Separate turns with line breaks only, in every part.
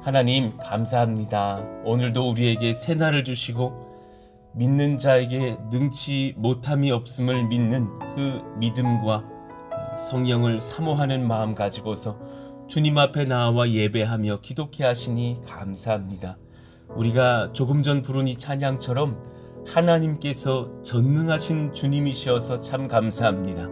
하나님 감사합니다. 오늘도 우리에게 새날을 주시고 믿는 자에게 능치 못함이 없음을 믿는 그 믿음과 성령을 사모하는 마음 가지고서 주님 앞에 나와 예배하며 기도케 하시니 감사합니다. 우리가 조금 전 부른 이 찬양처럼 하나님께서 전능하신 주님이시어서 참 감사합니다.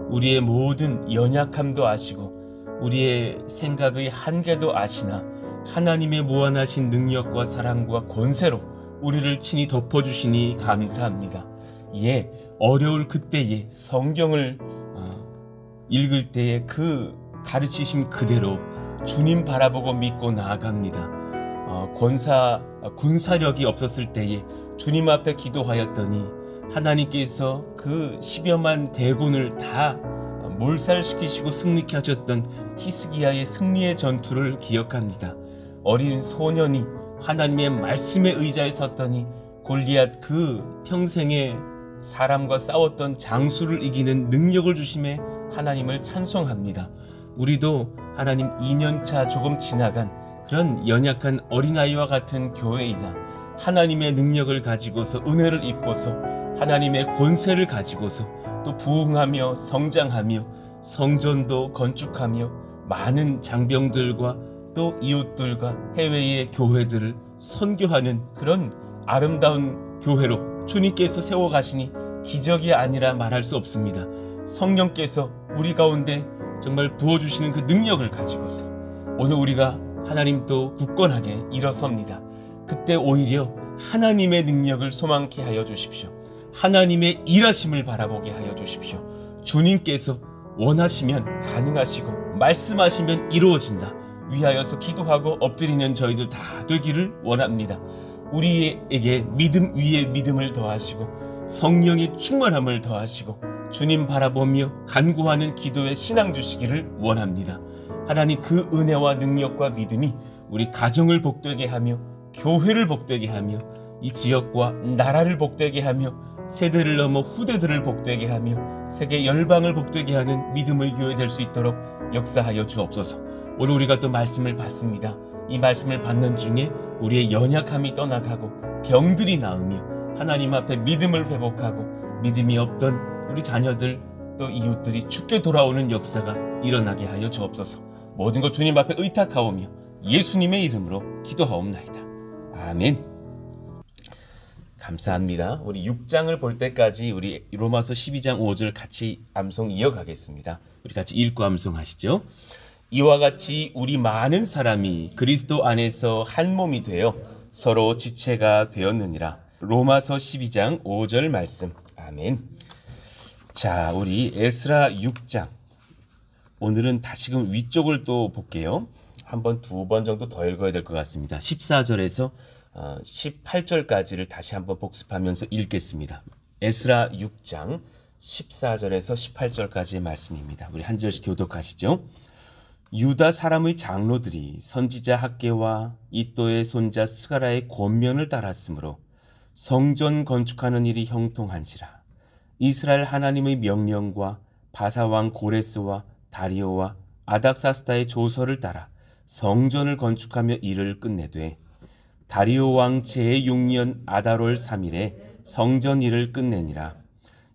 우리의 모든 연약함도 아시고 우리의 생각의 한계도 아시나 하나님의 무한하신 능력과 사랑과 권세로 우리를 친히 덮어주시니 감사합니다. 예, 어려울 그때에 성경을 읽을 때에 그 가르치심 그대로 주님 바라보고 믿고 나아갑니다. 군사력이 없었을 때에 주님 앞에 기도하였더니 하나님께서 그 10여만 대군을 다 몰살시키시고 승리케 하셨던 히스기야의 승리의 전투를 기억합니다. 어린 소년이 하나님의 말씀의 의자에 섰더니 골리앗 그 평생에 사람과 싸웠던 장수를 이기는 능력을 주심에 하나님을 찬송합니다. 우리도 하나님 2년차 조금 지나간 그런 연약한 어린아이와 같은 교회이나 하나님의 능력을 가지고서 은혜를 입고서 하나님의 권세를 가지고서 또 부흥하며 성장하며 성전도 건축하며 많은 장병들과 또 이웃들과 해외의 교회들을 선교하는 그런 아름다운 교회로 주님께서 세워가시니 기적이 아니라 말할 수 없습니다. 성령께서 우리 가운데 정말 부어주시는 그 능력을 가지고서 오늘 우리가 하나님도 굳건하게 일어섭니다. 그때 오히려 하나님의 능력을 소망케 하여 주십시오. 하나님의 일하심을 바라보게 하여 주십시오. 주님께서 원하시면 가능하시고 말씀하시면 이루어진다 위하여서 기도하고 엎드리는 저희들 다 되기를 원합니다. 우리에게 믿음 위에 믿음을 더하시고 성령의 충만함을 더하시고 주님 바라보며 간구하는 기도에 신앙 주시기를 원합니다. 하나님 그 은혜와 능력과 믿음이 우리 가정을 복되게 하며 교회를 복되게 하며 이 지역과 나라를 복되게 하며 세대를 넘어 후대들을 복되게 하며 세계 열방을 복되게 하는 믿음의 교회 될 수 있도록 역사하여 주옵소서. 오늘 우리가 또 말씀을 받습니다. 이 말씀을 받는 중에 우리의 연약함이 떠나가고 병들이 나으며 하나님 앞에 믿음을 회복하고 믿음이 없던 우리 자녀들 또 이웃들이 죽게 돌아오는 역사가 일어나게 하여 주옵소서. 모든 것 주님 앞에 의탁하오며 예수님의 이름으로 기도하옵나이다. 아멘. 감사합니다. 우리 6장을 볼 때까지 우리 로마서 12장 5절 같이 암송 이어가겠습니다. 우리 같이 읽고 암송하시죠. 이와 같이 우리 많은 사람이 그리스도 안에서 한 몸이 되어 서로 지체가 되었느니라. 로마서 12장 5절 말씀. 아멘. 자, 우리 에스라 6장. 오늘은 다시금 위쪽을 또 볼게요. 한번 두 번 정도 더 읽어야 될 것 같습니다. 14절에서 18절까지를 다시 한번 복습하면서 읽겠습니다. 에스라 6장 14절에서 18절까지의 말씀입니다. 우리 한 절씩 교독하시죠. 유다 사람의 장로들이 선지자 학개와 이또의 손자 스가라의 권면을 따랐으므로 성전 건축하는 일이 형통한지라. 이스라엘 하나님의 명령과 바사왕 고레스와 다리오와 아닥사스다의 조서를 따라 성전을 건축하며 일을 끝내되 다리오 왕 제6년 아달월 3일에 성전 일을 끝내니라.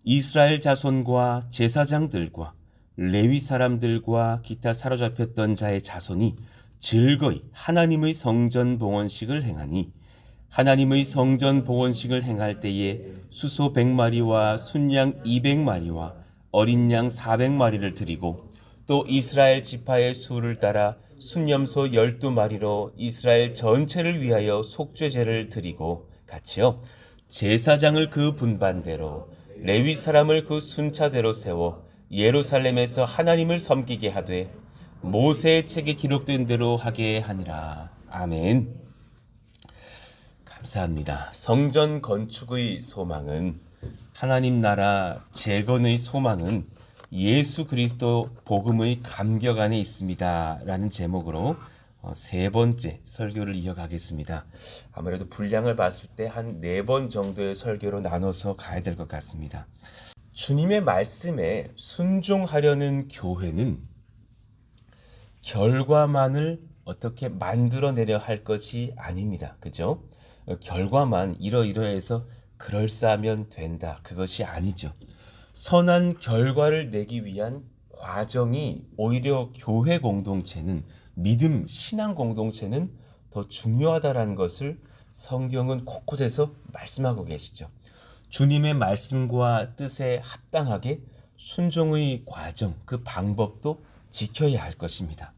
이스라엘 자손과 제사장들과 레위 사람들과 기타 사로잡혔던 자의 자손이 즐거이 하나님의 성전 봉헌식을 행하니 하나님의 성전 봉헌식을 행할 때에 수소 100마리와 순양 200마리와 어린 양 400마리를 드리고 또 이스라엘 지파의 수를 따라 순염소 12마리로 이스라엘 전체를 위하여 속죄제를 드리고 같이요. 제사장을 그 분반대로 레위 사람을 그 순차대로 세워 예루살렘에서 하나님을 섬기게 하되 모세의 책에 기록된 대로 하게 하니라. 아멘. 감사합니다. 성전 건축의 소망은 하나님 나라 재건의 소망은 예수 그리스도 복음의 감격 안에 있습니다. 라는 제목으로 세 번째 설교를 이어가겠습니다. 아무래도 분량을 봤을 때 한 4번 정도의 설교로 나눠서 가야 될 것 같습니다. 주님의 말씀에 순종하려는 교회는 결과만을 어떻게 만들어내려 할 것이 아닙니다. 그죠? 결과만 이러이러해서 그럴싸하면 된다. 그것이 아니죠. 선한 결과를 내기 위한 과정이 오히려 교회 공동체는 믿음, 신앙 공동체는 더 중요하다라는 것을 성경은 곳곳에서 말씀하고 계시죠. 주님의 말씀과 뜻에 합당하게 순종의 과정, 그 방법도 지켜야 할 것입니다.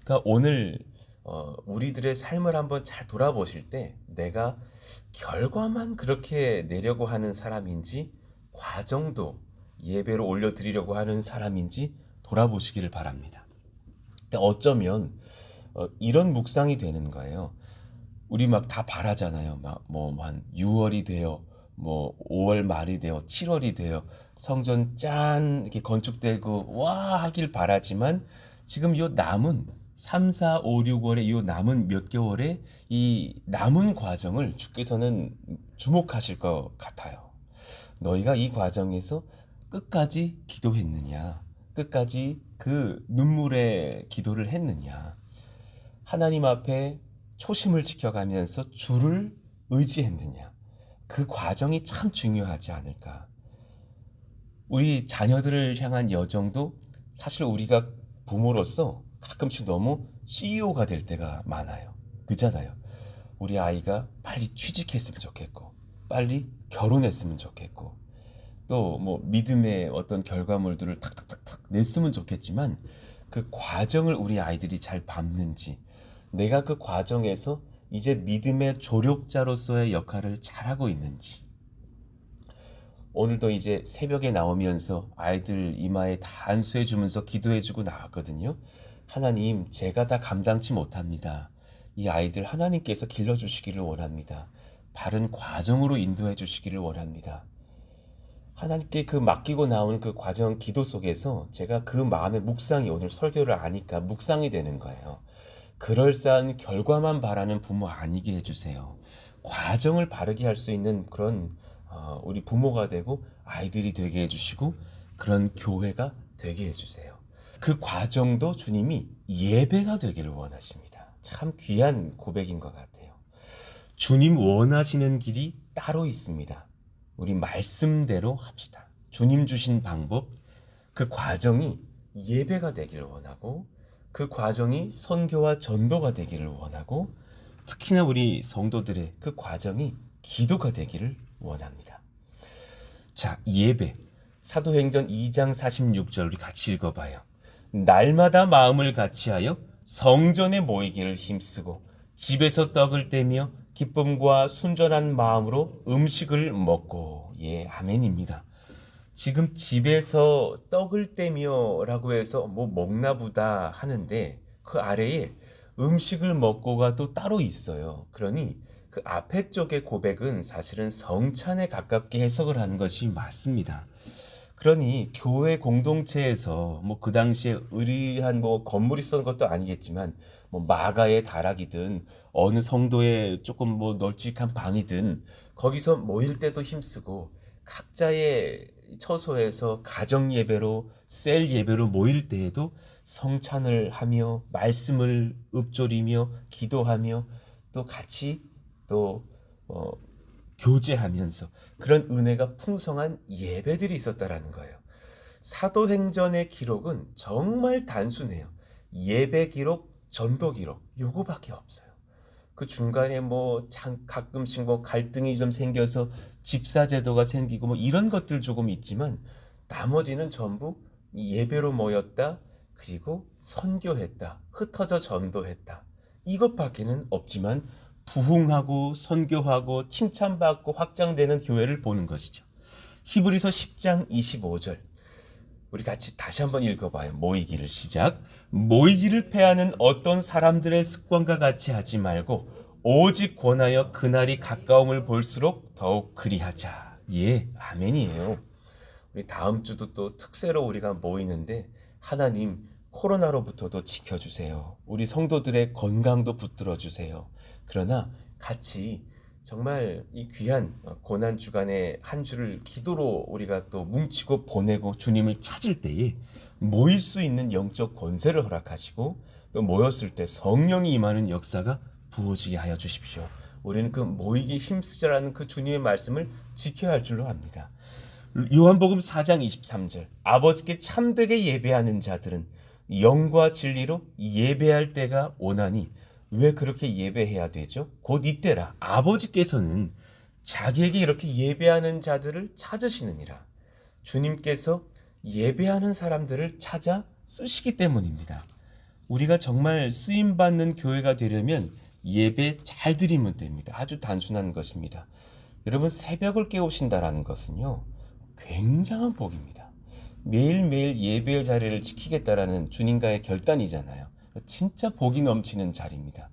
그러니까 오늘 우리들의 삶을 한번 잘 돌아보실 때 내가 결과만 그렇게 내려고 하는 사람인지 과정도 예배로 올려드리려고 하는 사람인지 돌아보시기를 바랍니다. 그러니까 어쩌면 이런 묵상이 되는 거예요. 우리 막 다 바라잖아요. 막 뭐 한 6월이 되어 뭐 5월 말이 되어 7월이 되어 성전 짠 이렇게 건축되고 와 하길 바라지만 지금 요 남은 3, 4, 5, 6월에 요 남은 몇 개월의 이 남은 과정을 주께서는 주목하실 것 같아요. 너희가 이 과정에서 끝까지 기도했느냐? 끝까지 그 눈물의 기도를 했느냐? 하나님 앞에 초심을 지켜가면서 주를 의지했느냐? 그 과정이 참 중요하지 않을까? 우리 자녀들을 향한 여정도 사실 우리가 부모로서 가끔씩 너무 CEO가 될 때가 많아요. 그잖아요. 우리 아이가 빨리 취직했으면 좋겠고, 빨리 결혼했으면 좋겠고, 또 뭐 믿음의 어떤 결과물들을 탁탁탁탁 냈으면 좋겠지만 그 과정을 우리 아이들이 잘 밟는지, 내가 그 과정에서 이제 믿음의 조력자로서의 역할을 잘하고 있는지. 오늘도 이제 새벽에 나오면서 아이들 이마에 다 안수해 주면서 기도해 주고 나왔거든요. 하나님, 제가 다 감당치 못합니다. 이 아이들 하나님께서 길러주시기를 원합니다. 바른 과정으로 인도해 주시기를 원합니다. 하나님께 그 맡기고 나온 그 과정 기도 속에서 제가 그 마음의 묵상이 오늘 설교를 아니까 묵상이 되는 거예요. 그럴싸한 결과만 바라는 부모 아니게 해주세요. 과정을 바르게 할 수 있는 그런 우리 부모가 되고 아이들이 되게 해주시고 그런 교회가 되게 해주세요. 그 과정도 주님이 예배가 되기를 원하십니다. 참 귀한 고백인 것 같아요. 주님 원하시는 길이 따로 있습니다. 우리 말씀대로 합시다. 주님 주신 방법, 그 과정이 예배가 되기를 원하고 그 과정이 선교와 전도가 되기를 원하고 특히나 우리 성도들의 그 과정이 기도가 되기를 원합니다. 자, 예배. 사도행전 2장 46절 우리 같이 읽어봐요. 날마다 마음을 같이하여 성전에 모이기를 힘쓰고 집에서 떡을 떼며 기쁨과 순전한 마음으로 음식을 먹고. 예, 아멘입니다. 지금 집에서 떡을 떼며라고 해서 뭐 먹나 보다 하는데 그 아래에 음식을 먹고가 또 따로 있어요. 그러니 그 앞에 쪽의 고백은 사실은 성찬에 가깝게 해석을 하는 것이 맞습니다. 그러니 교회 공동체에서 뭐 그 당시에 의리한 뭐 건물이 있었던 것도 아니겠지만 뭐 마가의 다락이든 어느 성도의 조금 뭐 널찍한 방이든 거기서 모일 때도 힘쓰고 각자의 처소에서 가정 예배로 셀 예배로 모일 때에도 성찬을 하며 말씀을 읊조리며 기도하며 또 같이 또 교제하면서 그런 은혜가 풍성한 예배들이 있었다라는 거예요. 사도행전의 기록은 정말 단순해요. 예배 기록, 전도 기록 요거밖에 없어요. 그 중간에 뭐 가끔씩 뭐 갈등이 좀 생겨서 집사제도가 생기고 뭐 이런 것들 조금 있지만 나머지는 전부 예배로 모였다. 그리고 선교했다. 흩어져 전도했다. 이것밖에는 없지만 부흥하고 선교하고 칭찬받고 확장되는 교회를 보는 것이죠. 히브리서 10장 25절 우리 같이 다시 한번 읽어봐요. 모이기를 시작. 모이기를 패하는 어떤 사람들의 습관과 같이 하지 말고 오직 권하여 그날이 가까움을 볼수록 더욱 그리하자. 예, 아멘이에요. 우리 다음 주도 또 특세로 우리가 모이는데 하나님 코로나로부터도 지켜주세요. 우리 성도들의 건강도 붙들어 주세요. 그러나 같이 정말 이 귀한 고난 주간의 한 주를 기도로 우리가 또 뭉치고 보내고 주님을 찾을 때에 모일 수 있는 영적 권세를 허락하시고 또 모였을 때 성령이 임하는 역사가 부어지게 하여 주십시오. 우리는 그 모이기 힘쓰자라는 그 주님의 말씀을 지켜야 할 줄로 압니다. 요한복음 4장 23절 아버지께 참되게 예배하는 자들은 영과 진리로 예배할 때가 오나니 왜 그렇게 예배해야 되죠? 곧 이때라 아버지께서는 자기에게 이렇게 예배하는 자들을 찾으시느니라. 주님께서 예배하는 사람들을 찾아 쓰시기 때문입니다. 우리가 정말 쓰임받는 교회가 되려면 예배 잘 드리면 됩니다. 아주 단순한 것입니다. 여러분 새벽을 깨우신다라는 것은요 굉장한 복입니다. 매일매일 예배의 자리를 지키겠다라는 주님과의 결단이잖아요. 진짜 복이 넘치는 자리입니다.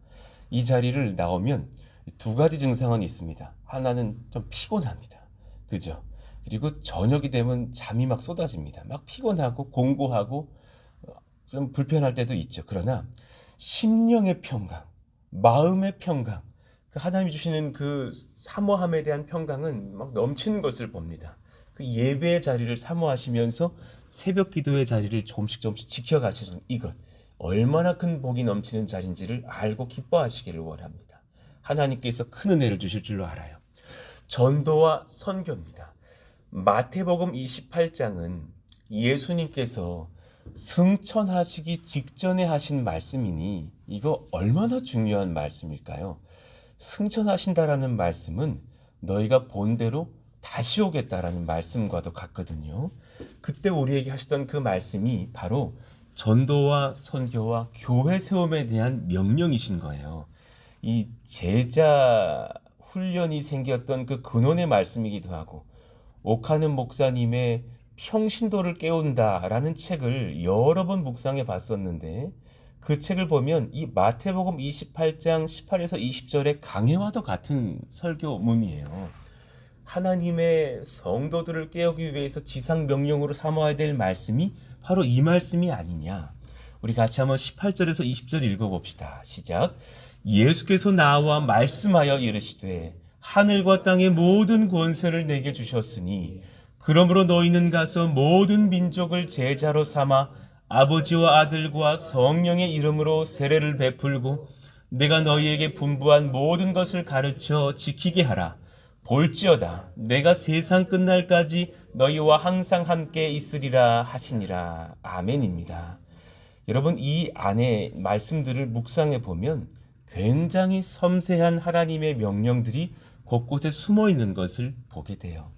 이 자리를 나오면 두 가지 증상은 있습니다. 하나는 좀 피곤합니다. 그죠? 그리고 저녁이 되면 잠이 막 쏟아집니다. 막 피곤하고 공고하고 좀 불편할 때도 있죠. 그러나 심령의 평강, 마음의 평강, 그 하나님이 주시는 그 사모함에 대한 평강은 막 넘치는 것을 봅니다. 그 예배의 자리를 사모하시면서 새벽 기도의 자리를 조금씩 지켜가시는 이것 얼마나 큰 복이 넘치는 자리인지를 알고 기뻐하시기를 원합니다. 하나님께서 큰 은혜를 주실 줄로 알아요. 전도와 선교입니다. 마태복음 28장은 예수님께서 승천하시기 직전에 하신 말씀이니 이거 얼마나 중요한 말씀일까요? 승천하신다라는 말씀은 너희가 본대로 다시 오겠다라는 말씀과도 같거든요. 그때 우리에게 하시던 그 말씀이 바로 전도와 선교와 교회 세움에 대한 명령이신 거예요. 이 제자 훈련이 생겼던 그 근원의 말씀이기도 하고 옥하는 목사님의 평신도를 깨운다라는 책을 여러 번 묵상해 봤었는데 그 책을 보면 이 마태복음 28장 18에서 20절의 강해와도 같은 설교문이에요. 하나님의 성도들을 깨우기 위해서 지상 명령으로 삼아야 될 말씀이 바로 이 말씀이 아니냐. 우리 같이 한번 18절에서 20절 읽어봅시다. 시작. 예수께서 나와 말씀하여 이르시되 하늘과 땅의 모든 권세를 내게 주셨으니 그러므로 너희는 가서 모든 민족을 제자로 삼아 아버지와 아들과 성령의 이름으로 세례를 베풀고 내가 너희에게 분부한 모든 것을 가르쳐 지키게 하라. 볼지어다 내가 세상 끝날까지 너희와 항상 함께 있으리라 하시니라. 아멘입니다. 여러분 이 안에 말씀들을 묵상해 보면 굉장히 섬세한 하나님의 명령들이 곳곳에 숨어 있는 것을 보게 돼요.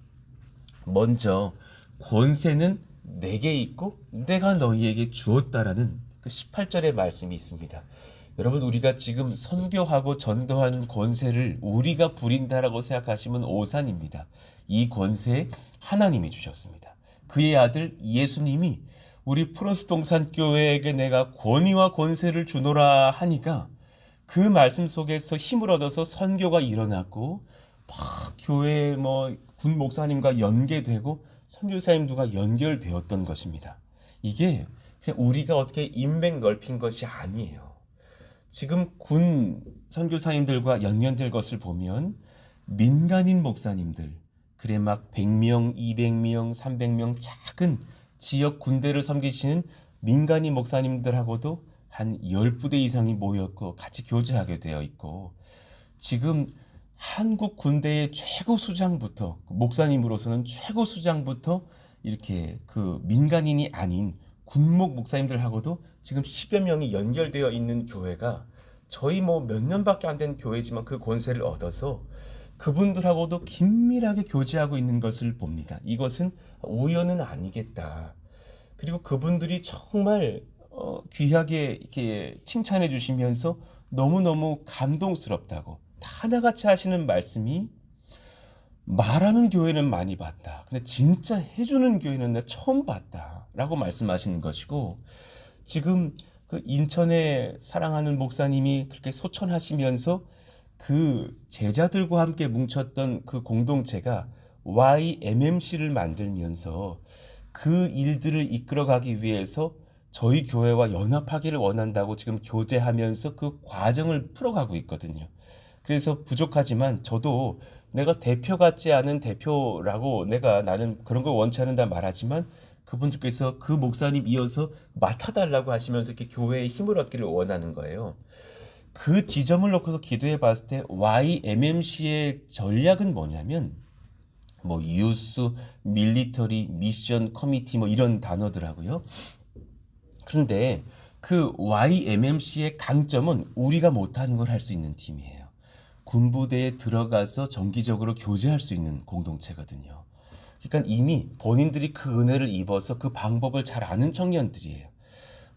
먼저 권세는 내게 있고 내가 너희에게 주었다라는 그 18절의 말씀이 있습니다. 여러분 우리가 지금 선교하고 전도하는 권세를 우리가 부린다라고 생각하시면 오산입니다. 이 권세 하나님이 주셨습니다. 그의 아들 예수님이 우리 프로스 동산교회에게 내가 권위와 권세를 주노라 하니까 그 말씀 속에서 힘을 얻어서 선교가 일어났고 막 교회 군 목사님과 연계되고 선교사님들과 연결되었던 것입니다. 이게 그냥 우리가 어떻게 인맥 넓힌 것이 아니에요. 지금 군 선교사님들과 연결될 것을 보면 민간인 목사님들 그래 막 100명, 200명, 300명 작은 지역 군대를 섬기시는 민간인 목사님들하고도 한 10부대 이상이 모였고 같이 교제하게 되어 있고 지금 한국 군대의 최고 수장부터 목사님으로서는 최고 수장부터 이렇게 그 민간인이 아닌 군목 목사님들하고도 지금 10여 명이 연결되어 있는 교회가 저희 몇 년밖에 안 된 교회지만 그 권세를 얻어서 그분들하고도 긴밀하게 교제하고 있는 것을 봅니다. 이것은 우연은 아니겠다. 그리고 그분들이 정말 귀하게 이렇게 칭찬해 주시면서 너무너무 감동스럽다고 다 하나같이 하시는 말씀이 말하는 교회는 많이 봤다. 근데 진짜 해주는 교회는 내가 처음 봤다. 라고 말씀하시는 것이고 지금 그 인천에 사랑하는 목사님이 그렇게 소천하시면서 그 제자들과 함께 뭉쳤던 그 공동체가 YMMC를 만들면서 그 일들을 이끌어가기 위해서 저희 교회와 연합하기를 원한다고 지금 교제하면서 그 과정을 풀어가고 있거든요. 그래서 부족하지만 저도 내가 대표 같지 않은 대표라고 나는 그런 걸 원치 않는다 말하지만 그분들께서 그 목사님 이어서 맡아달라고 하시면서 이렇게 교회의 힘을 얻기를 원하는 거예요. 그 지점을 놓고서 기도해 봤을 때 YMMC의 전략은 뭐냐면 뭐 유스, 밀리터리, 미션, 커미티 뭐 이런 단어들하고요. 그런데 그 YMMC의 강점은 우리가 못하는 걸 할 수 있는 팀이에요. 군부대에 들어가서 정기적으로 교제할 수 있는 공동체거든요. 그러니까 이미 본인들이 그 은혜를 입어서 그 방법을 잘 아는 청년들이에요.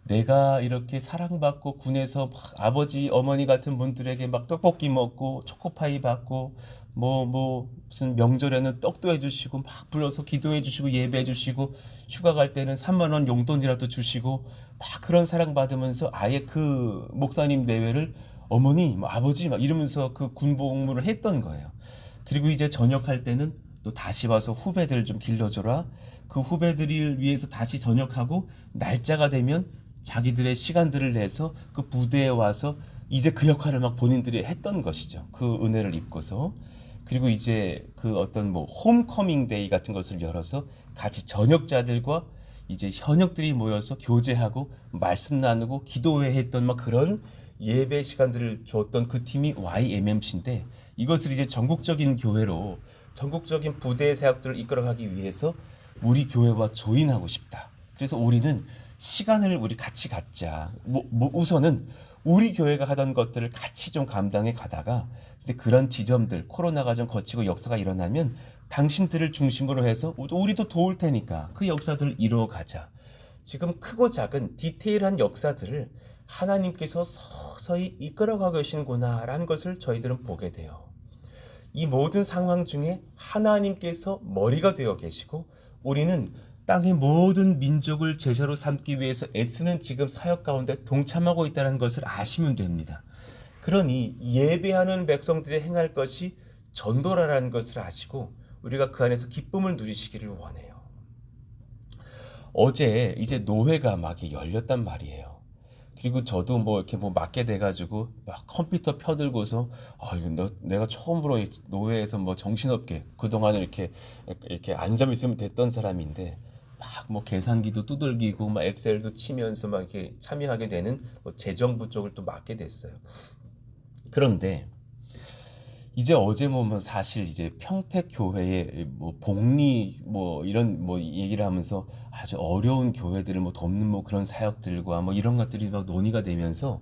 내가 이렇게 사랑받고 군에서 막 아버지 어머니 같은 분들에게 막 떡볶이 먹고 초코파이 받고 무슨 명절에는 떡도 해주시고 막 불러서 기도해 주시고 예배해 주시고 휴가 갈 때는 3만 원 용돈이라도 주시고 막 그런 사랑 받으면서 아예 그 목사님 내외를 어머니 뭐 아버지 막 이러면서 그 군복무를 했던 거예요. 그리고 이제 전역할 때는 또 다시 와서 후배들 좀 길러줘라. 그 후배들을 위해서 다시 전역하고 날짜가 되면 자기들의 시간들을 내서 그 부대에 와서 이제 그 역할을 막 본인들이 했던 것이죠. 그 은혜를 입고서. 그리고 이제 그 어떤 뭐 홈커밍 데이 같은 것을 열어서 같이 전역자들과 이제 현역들이 모여서 교제하고 말씀 나누고 기도회 했던 막 그런 예배 시간들을 줬던 그 팀이 YMMC인데 이것을 이제 전국적인 교회로 전국적인 부대 사역들을 이끌어가기 위해서 우리 교회와 조인하고 싶다. 그래서 우리는 시간을 우리 같이 갖자. 우선은 우리 교회가 하던 것들을 같이 좀 감당해 가다가 이제 그런 지점들 코로나가 좀 거치고 역사가 일어나면 당신들을 중심으로 해서 우리도 도울 테니까 그 역사들을 이루어 가자. 지금 크고 작은 디테일한 역사들을 하나님께서 서서히 이끌어가고 계시는구나라는 것을 저희들은 보게 돼요. 이 모든 상황 중에 하나님께서 머리가 되어 계시고 우리는 땅의 모든 민족을 제자로 삼기 위해서 애쓰는 지금 사역 가운데 동참하고 있다는 것을 아시면 됩니다. 그러니 예배하는 백성들이 행할 것이 전도라는 것을 아시고 우리가 그 안에서 기쁨을 누리시기를 원해요. 어제 이제 노회가 막 열렸단 말이에요. 그리고 저도 뭐 이렇게 뭐 맡게 돼가지고 막 컴퓨터 펴들고서 이거 내가 처음으로 노회에서 뭐 정신없게 그동안은 이렇게 앉아 있으면 됐던 사람인데 막 뭐 계산기도 두들기고 막 엑셀도 치면서 막 이렇게 참여하게 되는 뭐 재정부 쪽을 또 맡게 됐어요. 그런데 이제 어제 보면 사실 이제 평택 교회의 뭐 복리 뭐 이런 뭐 얘기를 하면서 아주 어려운 교회들을 뭐 돕는 뭐 그런 사역들과 뭐 이런 것들이 막 논의가 되면서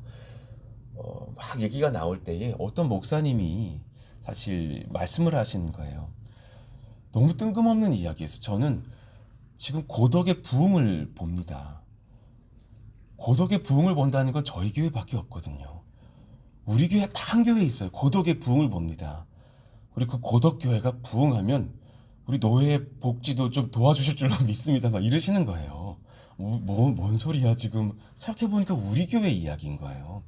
막 얘기가 나올 때에 어떤 목사님이 사실 말씀을 하시는 거예요. 너무 뜬금없는 이야기에서 저는 지금 고덕의 부흥을 봅니다. 고덕의 부흥을 본다는 건 저희 교회밖에 없거든요. 우리 교회 딱 한 교회 있어요. 고덕의 부흥을 봅니다. 우리 그 고덕 교회가 부흥하면 우리 노예 복지도 좀 도와주실 줄로 믿습니다. 막 이러시는 거예요. 뭔 소리야 지금 생각해보니까 우리 교회 이야기인 거예요.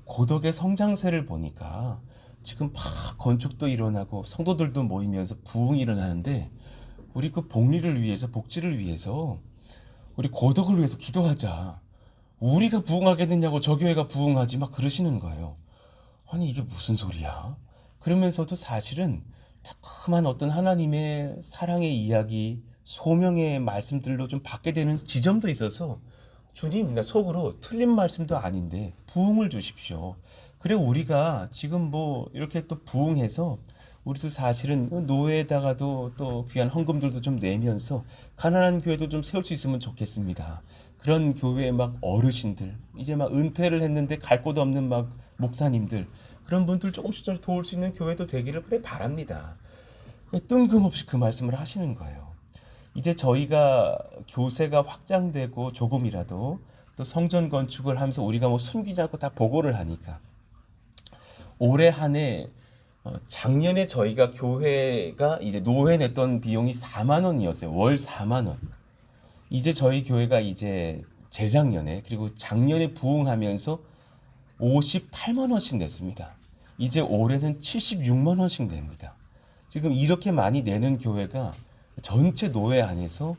고덕의 성장세를 보니까 지금 막 건축도 일어나고 성도들도 모이면서 부흥이 일어나는데 우리 그 복리를 위해서 복지를 위해서 우리 고덕을 위해서 기도하자. 우리가 부흥하겠느냐고 저 교회가 부흥하지 막 그러시는 거예요. 아니 이게 무슨 소리야? 그러면서도 사실은 자꾸만 어떤 하나님의 사랑의 이야기, 소명의 말씀들로 좀 받게 되는 지점도 있어서 주님, 나 속으로 틀린 말씀도 아닌데 부흥을 주십시오. 그래 우리가 지금 뭐 이렇게 또 부흥해서 우리도 사실은 노예에다가도 또 귀한 헌금들도 좀 내면서 가난한 교회도 좀 세울 수 있으면 좋겠습니다. 그런 교회의 막 어르신들, 이제 막 은퇴를 했는데 갈 곳 없는 막 목사님들, 그런 분들 조금씩 도울 수 있는 교회도 되기를 그래 바랍니다. 뜬금없이 그 말씀을 하시는 거예요. 이제 저희가 교세가 확장되고 조금이라도 또 성전 건축을 하면서 우리가 뭐 숨기지 않고 다 보고를 하니까 올해 한 해 작년에 저희가 교회가 이제 노회 냈던 비용이 4만 원이었어요. 월 4만 원. 이제 저희 교회가 이제 재작년에 그리고 작년에 부흥하면서 58만 원씩 냈습니다. 이제 올해는 76만 원씩 냅니다. 지금 이렇게 많이 내는 교회가 전체 노회 안에서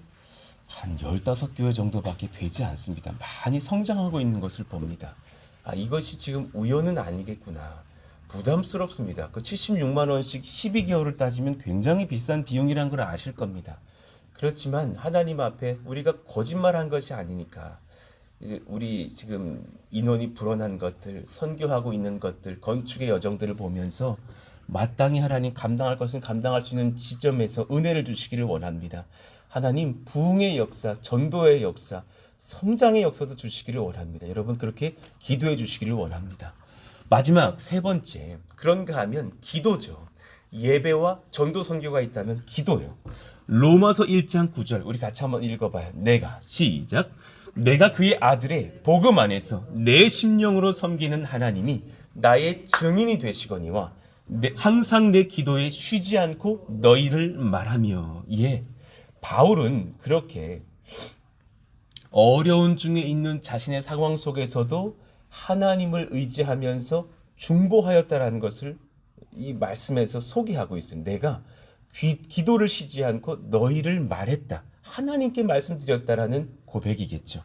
한 15교회 정도밖에 되지 않습니다. 많이 성장하고 있는 것을 봅니다. 이것이 지금 우연은 아니겠구나. 부담스럽습니다. 그 76만 원씩 12개월을 따지면 굉장히 비싼 비용이란 걸 아실 겁니다. 그렇지만 하나님 앞에 우리가 거짓말한 것이 아니니까 우리 지금 인원이 불어난 것들, 선교하고 있는 것들, 건축의 여정들을 보면서 마땅히 하나님 감당할 것은 감당할 수 있는 지점에서 은혜를 주시기를 원합니다. 하나님 부흥의 역사, 전도의 역사, 성장의 역사도 주시기를 원합니다. 여러분 그렇게 기도해 주시기를 원합니다. 마지막 세 번째, 그런가 하면 기도죠. 예배와 전도 선교가 있다면 기도요. 로마서 1장 9절 우리 같이 한번 읽어봐요. 시작. 내가 그의 아들의 복음 안에서 내 심령으로 섬기는 하나님이 나의 증인이 되시거니와 항상 내 기도에 쉬지 않고 너희를 말하며. 예, 바울은 그렇게 어려운 중에 있는 자신의 상황 속에서도 하나님을 의지하면서 중보하였다라는 것을 이 말씀에서 소개하고 있습니다. 내가 기도를 쉬지 않고 너희를 말했다. 하나님께 말씀드렸다라는 고백이겠죠.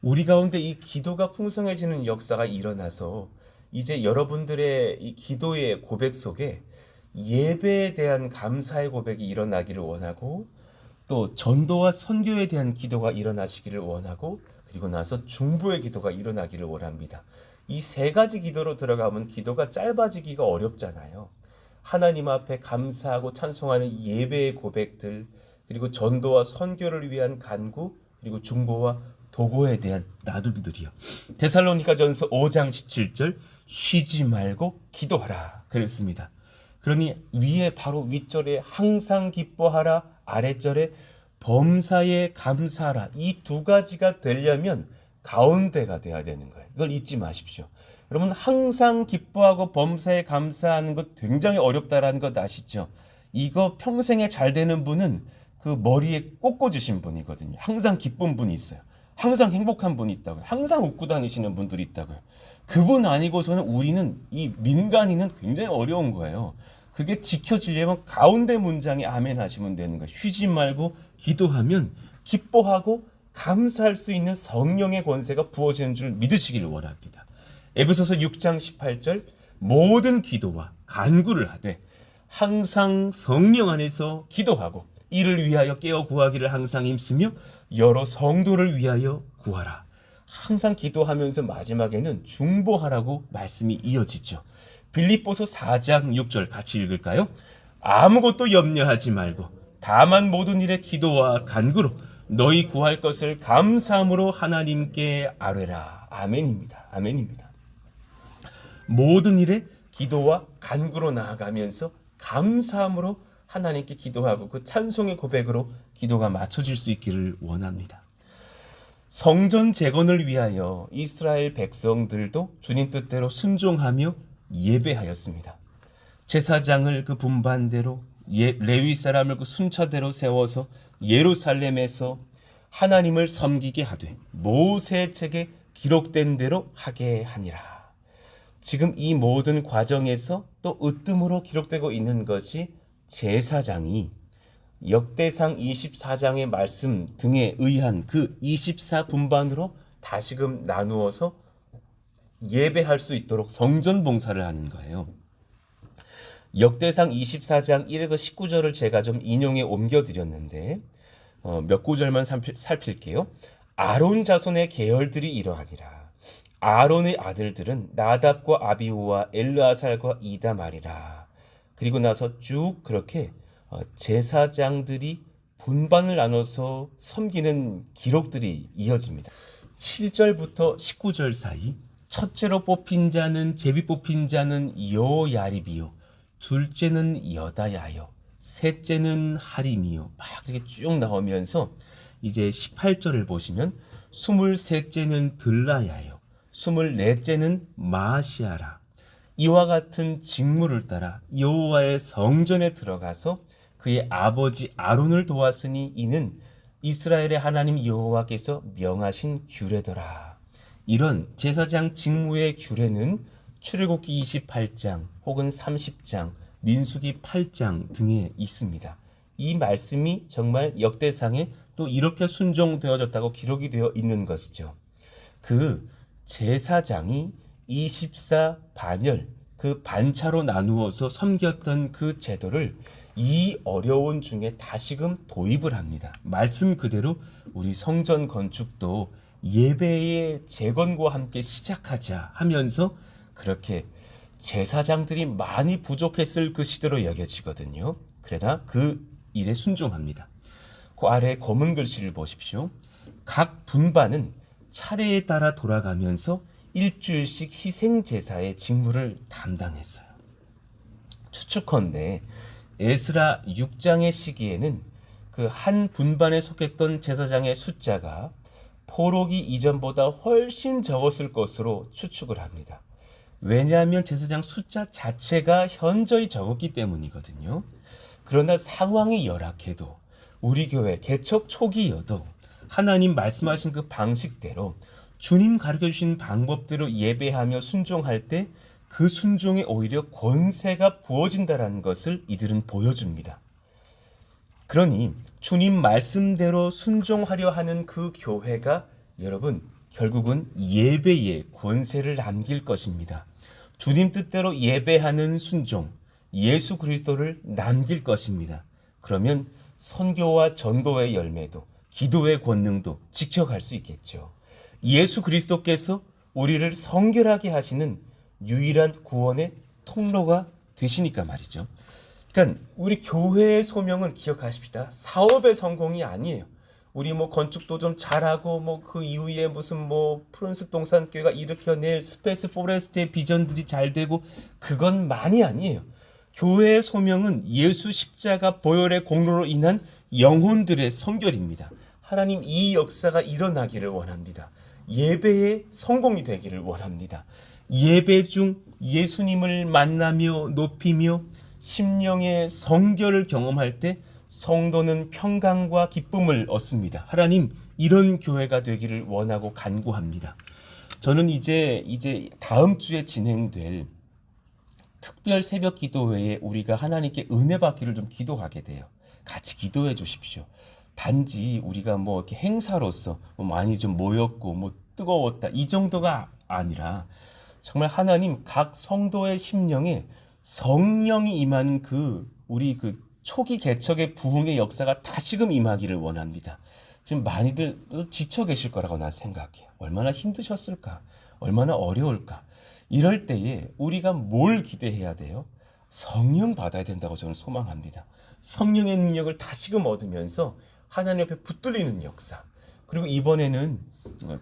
우리 가운데 이 기도가 풍성해지는 역사가 일어나서 이제 여러분들의 이 기도의 고백 속에 예배에 대한 감사의 고백이 일어나기를 원하고, 또 전도와 선교에 대한 기도가 일어나시기를 원하고, 그리고 나서 중보의 기도가 일어나기를 원합니다. 이 세 가지 기도로 들어가면 기도가 짧아지기가 어렵잖아요. 하나님 앞에 감사하고 찬송하는 예배의 고백들, 그리고 전도와 선교를 위한 간구, 그리고 중보와 도고에 대한 나눔들이요. 데살로니가전서 5장 17절 쉬지 말고 기도하라 그랬습니다. 그러니 위에 바로 윗절에 항상 기뻐하라, 아랫절에 범사에 감사하라, 이 두 가지가 되려면 가운데가 돼야 되는 거예요. 이걸 잊지 마십시오. 여러분 항상 기뻐하고 범사에 감사하는 것 굉장히 어렵다라는 것 아시죠? 이거 평생에 잘 되는 분은 그 머리에 꼭 꽂으신 분이거든요. 항상 기쁜 분이 있어요. 항상 행복한 분이 있다고요. 항상 웃고 다니시는 분들이 있다고요. 그분 아니고서는 우리는 이 민간인은 굉장히 어려운 거예요. 그게 지켜지려면 가운데 문장에 아멘 하시면 되는 거예요. 쉬지 말고 기도하면 기뻐하고 감사할 수 있는 성령의 권세가 부어지는 줄 믿으시기를 원합니다. 에베소서 6장 18절 모든 기도와 간구를 하되 항상 성령 안에서 기도하고 이를 위하여 깨어 구하기를 항상 힘쓰며 여러 성도를 위하여 구하라. 항상 기도하면서 마지막에는 중보하라고 말씀이 이어지죠. 빌립보서 4장 6절 같이 읽을까요? 아무것도 염려하지 말고 다만 모든 일에 기도와 간구로 너희 구할 것을 감사함으로 하나님께 아뢰라. 아멘입니다. 아멘입니다. 모든 일에 기도와 간구로 나아가면서 감사함으로 하나님께 기도하고 그 찬송의 고백으로 기도가 맞춰질 수 있기를 원합니다. 성전 재건을 위하여 이스라엘 백성들도 주님 뜻대로 순종하며 예배하였습니다. 제사장을 그 분반대로 레위 사람을 그 순차대로 세워서 예루살렘에서 하나님을 섬기게 하되 모세 책에 기록된 대로 하게 하니라. 지금 이 모든 과정에서 또 으뜸으로 기록되고 있는 것이 제사장이 역대상 24장의 말씀 등에 의한 그 24분반으로 다시금 나누어서 예배할 수 있도록 성전 봉사를 하는 거예요. 역대상 24장 1에서 19절을 제가 좀 인용해 옮겨드렸는데 몇 구절만 살필게요. 아론 자손의 계열들이 이러하니라. 아론의 아들들은 나답과 아비후와 엘르아살과 이다말이라. 그리고 나서 쭉 그렇게 제사장들이 분반을 나눠서 섬기는 기록들이 이어집니다. 7절부터 19절 사이 첫째로 뽑힌 자는 제비 뽑힌 자는 여야립이요, 둘째는 여다야요, 셋째는 하림이요. 막 이렇게 쭉 나오면서 이제 18절을 보시면 23째는 들라야요, 24째는 마시아라. 이와 같은 직무를 따라 여호와의 성전에 들어가서 그의 아버지 아론을 도왔으니 이는 이스라엘의 하나님 여호와께서 명하신 규례더라. 이런 제사장 직무의 규례는 출애굽기 28장 혹은 30장, 민수기 8장 등에 있습니다. 이 말씀이 정말 역대상에 또 이렇게 순종되어졌다고 기록이 되어 있는 것이죠. 그 제사장이 24반열, 그 반차로 나누어서 섬겼던 그 제도를 이 어려운 중에 다시금 도입을 합니다. 말씀 그대로 우리 성전 건축도 예배의 재건과 함께 시작하자 하면서 그렇게 제사장들이 많이 부족했을 그 시대로 여겨지거든요. 그러나 그 일에 순종합니다. 그 아래 검은 글씨를 보십시오. 각 분반은 차례에 따라 돌아가면서 일주일씩 희생 제사의 직무를 담당했어요. 추측컨대 에스라 6장의 시기에는 그 한 분반에 속했던 제사장의 숫자가 포로기 이전보다 훨씬 적었을 것으로 추측을 합니다. 왜냐하면 제사장 숫자 자체가 현저히 적었기 때문이거든요. 그러나 상황이 열악해도 우리 교회 개척 초기여도 하나님 말씀하신 그 방식대로 주님 가르쳐주신 방법대로 예배하며 순종할 때 그 순종에 오히려 권세가 부어진다는 것을 이들은 보여줍니다. 그러니 주님 말씀대로 순종하려 하는 그 교회가 여러분 결국은 예배에 권세를 남길 것입니다. 주님 뜻대로 예배하는 순종, 예수 그리스도를 남길 것입니다. 그러면 선교와 전도의 열매도 기도의 권능도 지켜갈 수 있겠죠. 예수 그리스도께서 우리를 성결하게 하시는 유일한 구원의 통로가 되시니까 말이죠. 그러니까 우리 교회의 소명은 기억하십시다. 사업의 성공이 아니에요. 우리 뭐 건축도 좀 잘하고 뭐 그 이후에 무슨 뭐 푸른숲 동산교회가 일으켜낼 스페이스 포레스트의 비전들이 잘 되고 그건 많이 아니에요. 교회의 소명은 예수 십자가 보혈의 공로로 인한 영혼들의 성결입니다. 하나님 이 역사가 일어나기를 원합니다. 예배의 성공이 되기를 원합니다. 예배 중 예수님을 만나며 높이며 심령의 성결을 경험할 때 성도는 평강과 기쁨을 얻습니다. 하나님 이런 교회가 되기를 원하고 간구합니다. 저는 이제 다음 주에 진행될 특별 새벽 기도회에 우리가 하나님께 은혜 받기를 좀 기도하게 돼요. 같이 기도해 주십시오. 단지 우리가 뭐 이렇게 행사로서 뭐 많이 좀 모였고 뭐 뜨거웠다 이 정도가 아니라 정말 하나님 각 성도의 심령에 성령이 임하는 우리 초기 개척의 부흥의 역사가 다시금 임하기를 원합니다. 지금 많이들 지쳐 계실 거라고 난 생각해요. 얼마나 힘드셨을까? 얼마나 어려울까? 이럴 때에 우리가 뭘 기대해야 돼요? 성령 받아야 된다고 저는 소망합니다. 성령의 능력을 다시금 얻으면서 하나님 옆에 붙들리는 역사. 그리고 이번에는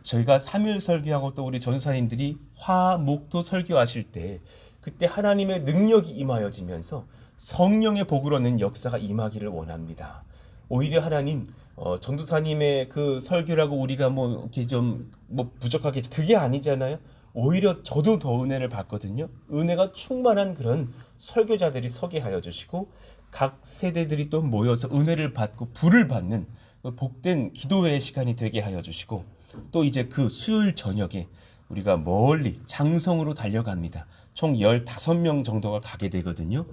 저희가 3일 설교하고 또 우리 전사님들이 화목토 설교하실 때 그때 하나님의 능력이 임하여지면서 성령의 복을 얻는 역사가 임하기를 원합니다. 오히려 하나님 전도사님의 그 설교라고 우리가 뭐 이렇게 좀 뭐 부족하게 그게 아니잖아요. 오히려 저도 더 은혜를 받거든요. 은혜가 충만한 그런 설교자들이 서게 하여 주시고 각 세대들이 또 모여서 은혜를 받고 불을 받는 복된 기도회의 시간이 되게 하여 주시고 또 이제 그 수요일 저녁에 우리가 멀리 장성으로 달려갑니다. 총 15명 정도가 가게 되거든요.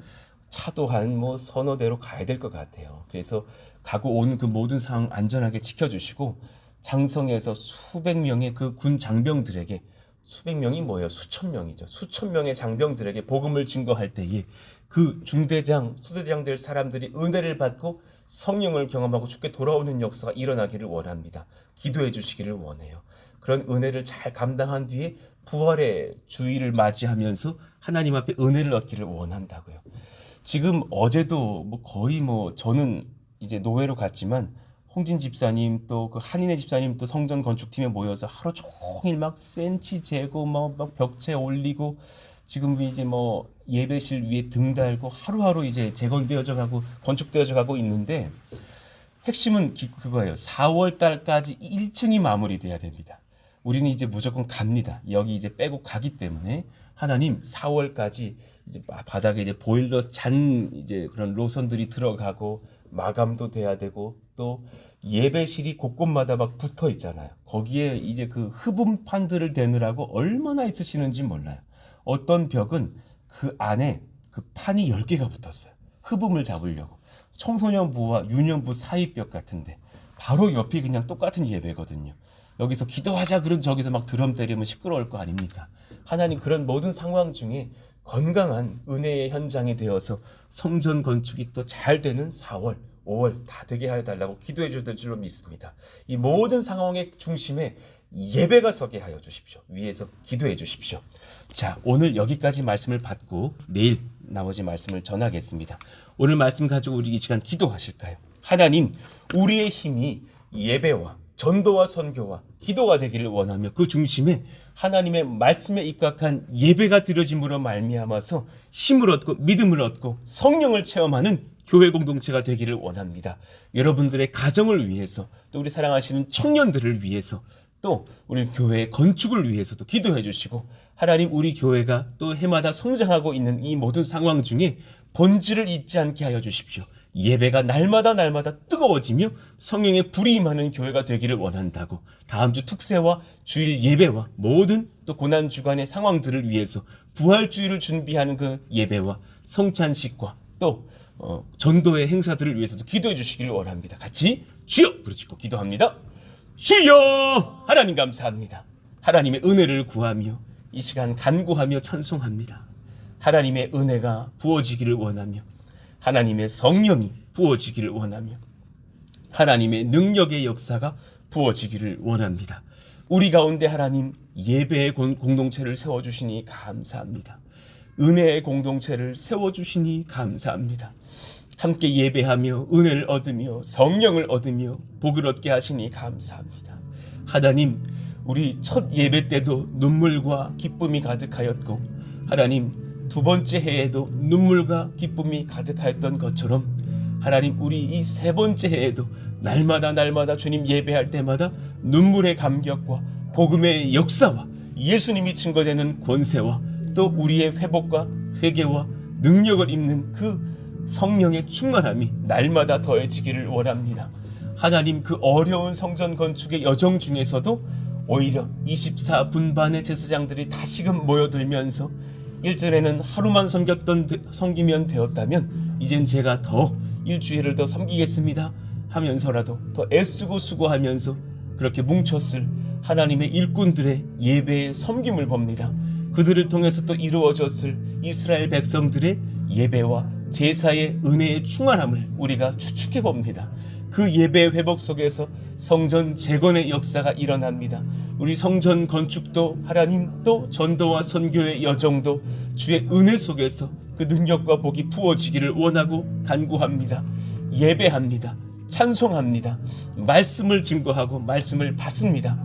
차도 한 뭐 서너 대로 가야 될 것 같아요. 그래서 가고 온 그 모든 상황 안전하게 지켜주시고 장성에서 수백 명의 그 군 장병들에게 수백 명이 뭐예요? 수천 명이죠. 수천 명의 장병들에게 복음을 증거할 때에 그 중대장, 수대장 될 사람들이 은혜를 받고 성령을 경험하고 주께 돌아오는 역사가 일어나기를 원합니다. 기도해 주시기를 원해요. 그런 은혜를 잘 감당한 뒤에 부활의 주일을 맞이하면서 하나님 앞에 은혜를 얻기를 원한다고요. 지금 어제도 뭐 거의 뭐 저는 이제 노회로 갔지만 홍진 집사님 또 그 한인의 집사님 또 성전 건축팀에 모여서 하루 종일 막 센치 재고 막 벽체 올리고 지금 이제 뭐 예배실 위에 등 달고 하루하루 이제 재건되어져 가고 건축되어져 가고 있는데 핵심은 그거예요. 4월 달까지 1층이 마무리돼야 됩니다. 우리는 이제 무조건 갑니다. 여기 이제 빼고 가기 때문에 하나님 4월까지 이제 바닥에 이제 보일러 잔 이제 그런 로선들이 들어가고 마감도 돼야 되고 또 예배실이 곳곳마다 막 붙어 있잖아요. 거기에 이제 그 흡음판들을 대느라고 얼마나 있으시는지 몰라요. 어떤 벽은 그 안에 그 판이 10개가 붙었어요. 흡음을 잡으려고. 청소년부와 유년부 사이 벽 같은데 바로 옆이 그냥 똑같은 예배거든요. 여기서 기도하자 그런 저기서 막 드럼 때리면 시끄러울 거 아닙니까? 하나님 그런 모든 상황 중에 건강한 은혜의 현장이 되어서 성전 건축이 또 잘 되는 4월, 5월 다 되게 하여 달라고 기도해 줄 줄로 믿습니다. 이 모든 상황의 중심에 예배가 서게 하여 주십시오. 위에서 기도해 주십시오. 자, 오늘 여기까지 말씀을 받고 내일 나머지 말씀을 전하겠습니다. 오늘 말씀 가지고 우리 이 시간 기도하실까요? 하나님, 우리의 힘이 예배와 전도와 선교와 기도가 되기를 원하며 그 중심에 하나님의 말씀에 입각한 예배가 드려짐으로 말미암아서 힘을 얻고 믿음을 얻고 성령을 체험하는 교회 공동체가 되기를 원합니다. 여러분들의 가정을 위해서, 또 우리 사랑하시는 청년들을 위해서, 또 우리 교회의 건축을 위해서도 기도해 주시고, 하나님, 우리 교회가 또 해마다 성장하고 있는 이 모든 상황 중에 본질을 잊지 않게 하여 주십시오. 예배가 날마다 뜨거워지며 성령의 불이 임하는 교회가 되기를 원한다고, 다음 주 특세와 주일 예배와 모든 또 고난 주간의 상황들을 위해서 부활주일을 준비하는 그 예배와 성찬식과 또 전도의 행사들을 위해서도 기도해 주시기를 원합니다. 같이 주여 부르짖고 기도합니다. 주여! 하나님 감사합니다. 하나님의 은혜를 구하며 이 시간 간구하며 찬송합니다. 하나님의 은혜가 부어지기를 원하며 하나님의 성령이 부어지기를 원하며 하나님의 능력의 역사가 부어지기를 원합니다. 우리 가운데 하나님 예배의 공동체를 세워주시니 감사합니다. 은혜의 공동체를 세워주시니 감사합니다. 함께 예배하며 은혜를 얻으며 성령을 얻으며 복을 얻게 하시니 감사합니다. 하나님, 우리 첫 예배 때도 눈물과 기쁨이 가득하였고 하나님 두 번째 해에도 눈물과 기쁨이 가득하였던 것처럼 하나님, 우리 이 세 번째 해에도 날마다 주님 예배할 때마다 눈물의 감격과 복음의 역사와 예수님이 증거되는 권세와 또 우리의 회복과 회개와 능력을 입는 그 성령의 충만함이 날마다 더해지기를 원합니다. 하나님, 그 어려운 성전 건축의 여정 중에서도 오히려 24분반의 제사장들이 다시금 모여들면서 일전에는 하루만 섬기면 되었다면 이젠 제가 더 일주일을 더 섬기겠습니다 하면서라도 더 애쓰고 수고하면서 그렇게 뭉쳤을 하나님의 일꾼들의 예배의 섬김을 봅니다. 그들을 통해서 또 이루어졌을 이스라엘 백성들의 예배와 제사의 은혜의 충만함을 우리가 추측해 봅니다. 그 예배 회복 속에서 성전 재건의 역사가 일어납니다. 우리 성전 건축도 하나님 또 전도와 선교의 여정도 주의 은혜 속에서 그 능력과 복이 부어지기를 원하고 간구합니다. 예배합니다. 찬송합니다. 말씀을 증거하고 말씀을 받습니다.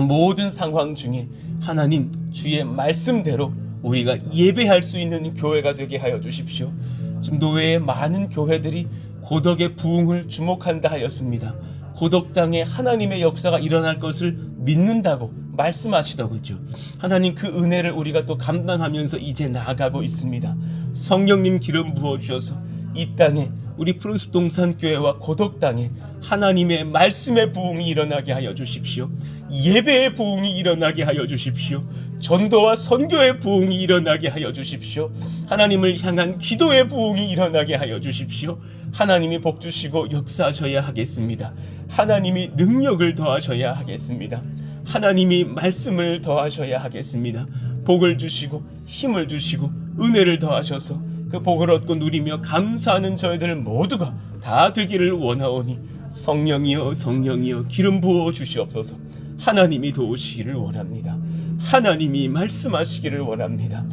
모든 상황 중에 하나님 주의 말씀대로 우리가 예배할 수 있는 교회가 되게 하여 주십시오. 지금 노회의 많은 교회들이 고덕의 부흥을 주목한다 하였습니다. 고덕 땅에 하나님의 역사가 일어날 것을 믿는다고 말씀하시더군요. 하나님, 그 은혜를 우리가 또 감당하면서 이제 나아가고 있습니다. 성령님 기름 부어주셔서 이 땅에 우리 푸른숲 동산교회와 고덕 땅에 하나님의 말씀의 부흥이 일어나게 하여 주십시오. 예배의 부흥이 일어나게 하여 주십시오. 전도와 선교의 부흥이 일어나게 하여 주십시오. 하나님을 향한 기도의 부흥이 일어나게 하여 주십시오. 하나님이 복 주시고 역사하셔야 하겠습니다. 하나님이 능력을 더하셔야 하겠습니다. 하나님이 말씀을 더하셔야 하겠습니다. 복을 주시고 힘을 주시고 은혜를 더하셔서 그 복을 얻고 누리며 감사하는 저희들 모두가 다 되기를 원하오니 성령이여 성령이여 기름 부어 주시옵소서. 하나님이 도우시기를 원합니다. 하나님이 말씀하시기를 원합니다.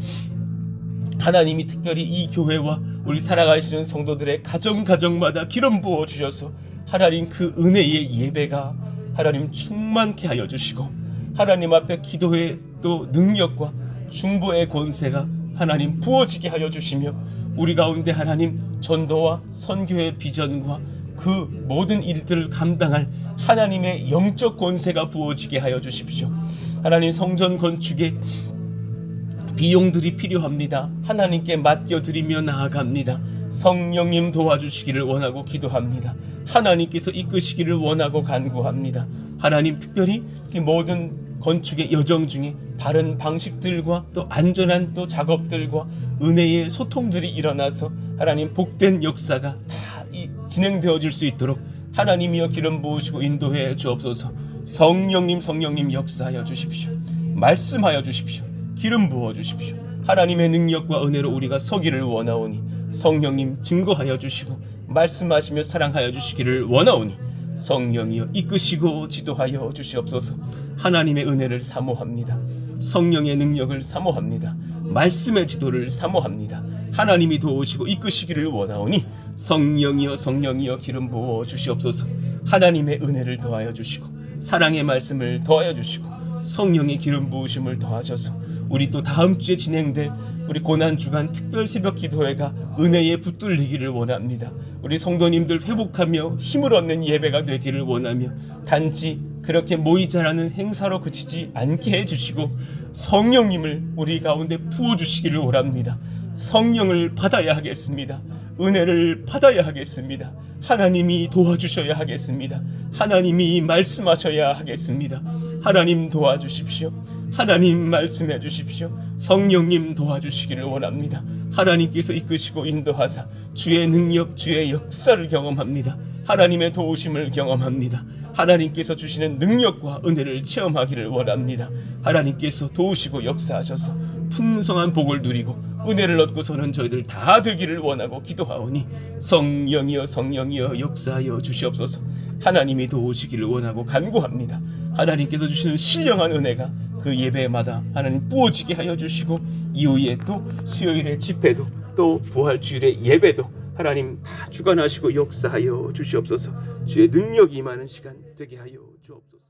하나님이 특별히 이 교회와 우리 살아가시는 성도들의 가정마다 기름 부어 주셔서 하나님 그 은혜의 예배가 하나님 충만케 하여 주시고 하나님 앞에 기도의 또 능력과 중보의 권세가 하나님 부어지게 하여 주시며 우리 가운데 하나님 전도와 선교의 비전과 그 모든 일들을 감당할 하나님의 영적 권세가 부어지게 하여 주십시오. 하나님, 성전 건축에 비용들이 필요합니다. 하나님께 맡겨드리며 나아갑니다. 성령님 도와주시기를 원하고 기도합니다. 하나님께서 이끄시기를 원하고 간구합니다. 하나님, 특별히 이 모든 건축의 여정 중에 바른 방식들과 또 안전한 또 작업들과 은혜의 소통들이 일어나서 하나님 복된 역사가 다 진행되어질 수 있도록 하나님이여 기름 부으시고 인도해 주옵소서. 성령님 역사하여 주십시오. 말씀하여 주십시오. 기름 부어 주십시오. 하나님의 능력과 은혜로 우리가 서기를 원하오니 성령님 증거하여 주시고 말씀하시며 사랑하여 주시기를 원하오니 성령이여 이끄시고 지도하여 주시옵소서. 하나님의 은혜를 사모합니다. 성령의 능력을 사모합니다. 말씀의 지도를 사모합니다. 하나님이 도우시고 이끄시기를 원하오니 성령이여 성령이여 기름 부어 주시옵소서. 하나님의 은혜를 더하여 주시고 사랑의 말씀을 더하여 주시고 성령의 기름 부으심을 더하셔서 우리 또 다음 주에 진행될 우리 고난주간 특별 새벽 기도회가 은혜에 붙들리기를 원합니다. 우리 성도님들 회복하며 힘을 얻는 예배가 되기를 원하며 단지 그렇게 모이자라는 행사로 그치지 않게 해주시고 성령님을 우리 가운데 부어주시기를 원합니다. 성령을 받아야 하겠습니다. 은혜를 받아야 하겠습니다. 하나님이 도와주셔야 하겠습니다. 하나님이 말씀하셔야 하겠습니다. 하나님 도와주십시오. 하나님 말씀해 주십시오. 성령님 도와주시기를 원합니다. 하나님께서 이끄시고 인도하사 주의 능력, 주의 역사를 경험합니다. 하나님의 도우심을 경험합니다. 하나님께서 주시는 능력과 은혜를 체험하기를 원합니다. 하나님께서 도우시고 역사하셔서 풍성한 복을 누리고 은혜를 얻고서는 저희들 다 되기를 원하고 기도하오니 성령이여 성령이여 역사하여 주시옵소서. 하나님이 도우시기를 원하고 간구합니다. 하나님께서 주시는 신령한 은혜가 그 예배마다 하나님 부어지게 하여 주시고 이후에 또 수요일의 집회도 또 부활주일의 예배도 하나님 다 주관하시고 역사하여 주시옵소서. 주의 능력이 임하는 시간 되게 하여 주옵소서.